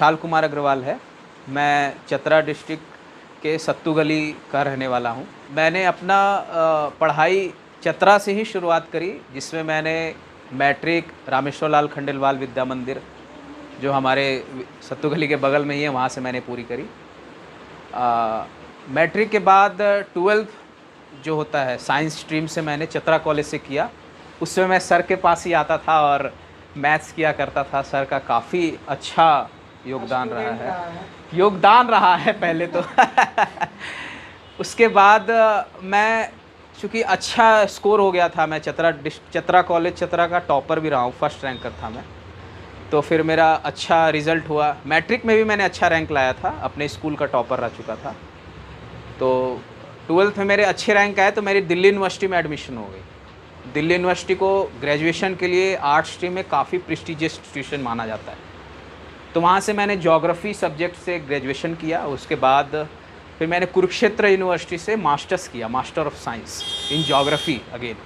विशाल कुमार अग्रवाल है। मैं चतरा डिस्ट्रिक्ट के सत्तू गली का रहने वाला हूँ। मैंने अपना पढ़ाई चतरा से ही शुरुआत करी, जिसमें मैंने मैट्रिक रामेश्वर लाल खंडेलवाल विद्या मंदिर, जो हमारे सत्तू गली के बगल में ही है, वहाँ से मैंने पूरी करी। मैट्रिक के बाद 12th जो होता है साइंस स्ट्रीम से मैंने चतरा कॉलेज से किया। उसमें मैं सर के पास ही आता था और मैथ्स किया करता था। सर का काफ़ी अच्छा योगदान रहा है पहले तो उसके बाद मैं चूँकि अच्छा स्कोर हो गया था, मैं चतरा कॉलेज चतरा का टॉपर भी रहा हूँ, फर्स्ट रैंकर था मैं। तो फिर मेरा अच्छा रिज़ल्ट हुआ। मैट्रिक में भी मैंने अच्छा रैंक लाया था, अपने स्कूल का टॉपर रह चुका था। तो 12th में मेरे अच्छे रैंक आए तो मेरी दिल्ली यूनिवर्सिटी में एडमिशन हो गई। दिल्ली यूनिवर्सिटी को ग्रेजुएशन के लिए आर्ट स्ट्रीम में काफ़ी प्रेस्टिजियस इंस्टीट्यूशन माना जाता है। तो वहाँ से मैंने ज्योग्राफी सब्जेक्ट से ग्रेजुएशन किया। उसके बाद फिर मैंने कुरुक्षेत्र यूनिवर्सिटी से मास्टर्स किया, master of science in geography again.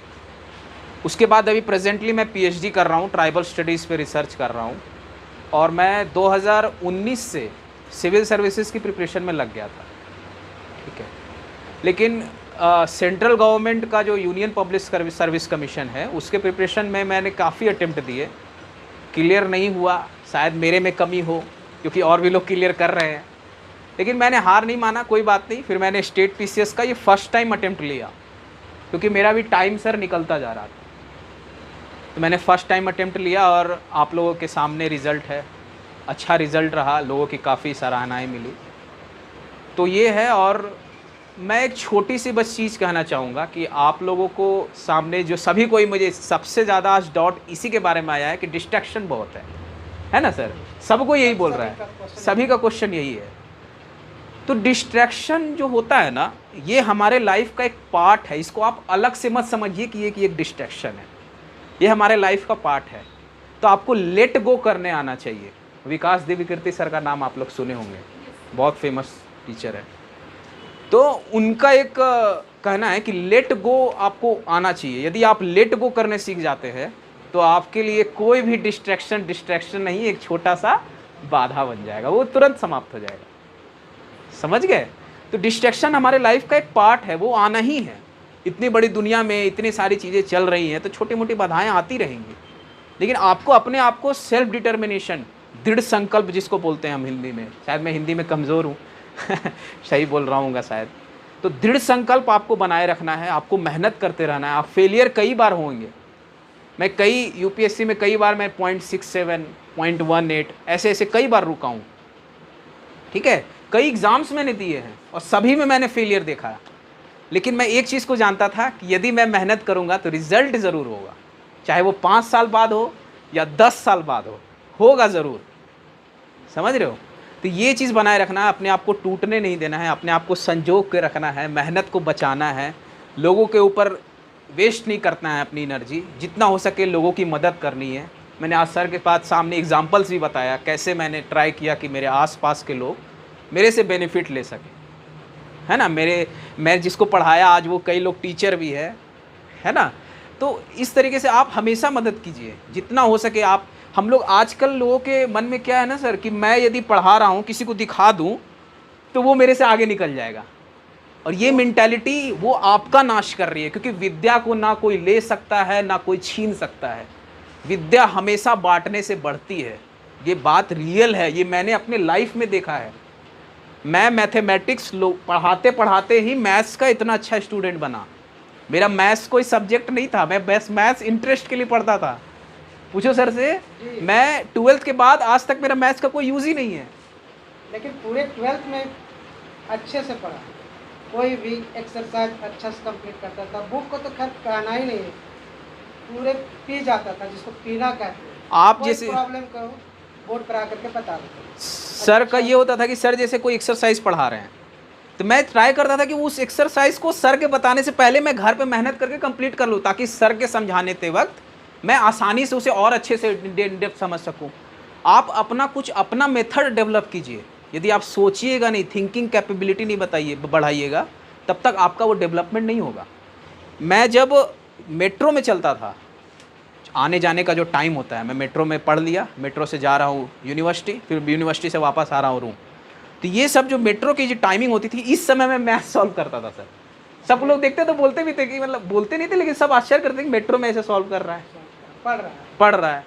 उसके बाद अभी प्रेजेंटली मैं पीएचडी कर रहा हूँ, ट्राइबल स्टडीज़ पे रिसर्च कर रहा हूँ। और मैं 2019 से सिविल सर्विसेज की प्रिपरेशन में लग गया था, ठीक है। लेकिन सेंट्रल गवर्नमेंट का जो यूनियन पब्लिक सर्विस कमीशन है, उसके प्रिपरेशन में मैंने काफ़ी अटेम्प्ट दिए, क्लियर नहीं हुआ। शायद मेरे में कमी हो, क्योंकि और भी लोग क्लियर कर रहे हैं। लेकिन मैंने हार नहीं माना, कोई बात नहीं। फिर मैंने स्टेट पीसीएस का ये फर्स्ट टाइम अटेम्प्ट लिया, क्योंकि मेरा भी टाइम सर निकलता जा रहा था। तो मैंने फ़र्स्ट टाइम अटेम्प्ट लिया और आप लोगों के सामने रिज़ल्ट है। अच्छा रिज़ल्ट रहा, लोगों की काफ़ी सराहनाएँ मिली। तो ये है। और मैं एक छोटी सी बस चीज़ कहना चाहूँगा कि आप लोगों को सामने जो सभी कोई, मुझे सबसे ज़्यादा आज डाउट इसी के बारे में आया है कि डिस्ट्रैक्शन बहुत है ना सर? सबको यही बोल रहा है, सभी का क्वेश्चन यही है। तो डिस्ट्रैक्शन जो होता है ना, ये हमारे लाइफ का एक पार्ट है। इसको आप अलग से मत समझिए कि ये कि एक डिस्ट्रैक्शन है, ये हमारे लाइफ का पार्ट है। तो आपको लेट गो करने आना चाहिए। विकास देवीकीर्ति सर का नाम आप लोग सुने होंगे, बहुत फेमस टीचर है। तो उनका एक कहना है कि लेट गो आपको आना चाहिए। यदि आप लेट गो करने सीख जाते हैं तो आपके लिए कोई भी डिस्ट्रैक्शन नहीं, एक छोटा सा बाधा बन जाएगा, वो तुरंत समाप्त हो जाएगा। समझ गए? तो डिस्ट्रैक्शन हमारे लाइफ का एक पार्ट है, वो आना ही है। इतनी बड़ी दुनिया में इतनी सारी चीज़ें चल रही हैं, तो छोटी मोटी बाधाएं आती रहेंगी। लेकिन आपको अपने आप को सेल्फ डिटर्मिनेशन, दृढ़ संकल्प जिसको बोलते हैं हम हिंदी में, शायद मैं हिंदी में कमज़ोर हूँ सही बोल रहा हूँगा शायद। तो दृढ़ संकल्प आपको बनाए रखना है, आपको मेहनत करते रहना है। आप फेलियर कई बार होंगे। मैं कई यूपीएससी में कई बार मैं 0.67, 0.18 ऐसे कई बार रुका हूँ, ठीक है। कई एग्ज़ाम्स मैंने दिए हैं और सभी में मैंने फेलियर देखा है। लेकिन मैं एक चीज़ को जानता था कि यदि मैं मेहनत करूँगा तो रिज़ल्ट ज़रूर होगा, चाहे वो 5 साल बाद हो या 10 साल बाद होगा ज़रूर। समझ रहे हो? तो ये चीज़ बनाए रखना है, अपने आप को टूटने नहीं देना है, अपने आप को संजो के रखना है, मेहनत को बचाना है, लोगों के ऊपर वेस्ट नहीं करना है अपनी एनर्जी। जितना हो सके लोगों की मदद करनी है। मैंने आज सर के पास सामने एग्जांपल्स भी बताया, कैसे मैंने ट्राई किया कि मेरे आसपास के लोग मेरे से बेनिफिट ले सकें, है ना। मैं जिसको पढ़ाया आज वो कई लोग टीचर भी है ना। तो इस तरीके से आप हमेशा मदद कीजिए जितना हो सके। हम लोग आजकल लोगों के मन में क्या है ना सर, कि मैं यदि पढ़ा रहा हूँ, किसी को दिखा दूँ तो वो मेरे से आगे निकल जाएगा। और ये मेंटालिटी वो आपका नाश कर रही है, क्योंकि विद्या को ना कोई ले सकता है ना कोई छीन सकता है। विद्या हमेशा बांटने से बढ़ती है, ये बात रियल है, ये मैंने अपने लाइफ में देखा है। मैं मैथमेटिक्स पढ़ाते पढ़ाते ही मैथ्स का इतना अच्छा स्टूडेंट बना। मेरा मैथ्स कोई सब्जेक्ट नहीं था, मैं बस मैथ्स इंटरेस्ट के लिए पढ़ता था। पूछो सर से, मैं 12th के बाद आज तक मेरा मैथ्स का कोई यूज़ ही नहीं है। लेकिन पूरे 12th में अच्छे से पढ़ा, कोई भी एक्सरसाइज अच्छा से कंप्लीट करता था। बुक को तो खैर कहना ही नहीं है, पूरे पी जाता था, जिसको पीना कहते हैं। आप जैसे प्रॉब्लम कहो बोर्ड पर आकर के बता देते। सर का ये होता था कि सर जैसे कोई एक्सरसाइज पढ़ा रहे हैं तो मैं ट्राई करता था कि उस एक्सरसाइज को सर के बताने से पहले मैं घर पे मेहनत करके कंप्लीट कर लूँ, ताकि सर के समझाने के वक्त मैं आसानी से उसे और अच्छे से डेप्थ समझ सकूँ। आप अपना मेथड डेवलप कीजिए। यदि आप सोचिएगा नहीं, थिंकिंग कैपेबिलिटी नहीं बढ़ाइएगा, तब तक आपका वो डेवलपमेंट नहीं होगा। मैं जब मेट्रो में चलता था, आने जाने का जो टाइम होता है, मैं मेट्रो में पढ़ लिया, मेट्रो से जा रहा हूँ यूनिवर्सिटी, फिर यूनिवर्सिटी से वापस आ रहा हूँ रूम, तो ये सब जो मेट्रो की जो टाइमिंग होती थी, इस समय मैं मैथ सॉल्व करता था सर। सब लोग देखते तो बोलते भी थे कि मतलब बोलते नहीं थे, लेकिन सब आश्चर्य करते कि मेट्रो में ऐसे सॉल्व कर रहा है, पढ़ रहा है। पढ़ रहा है।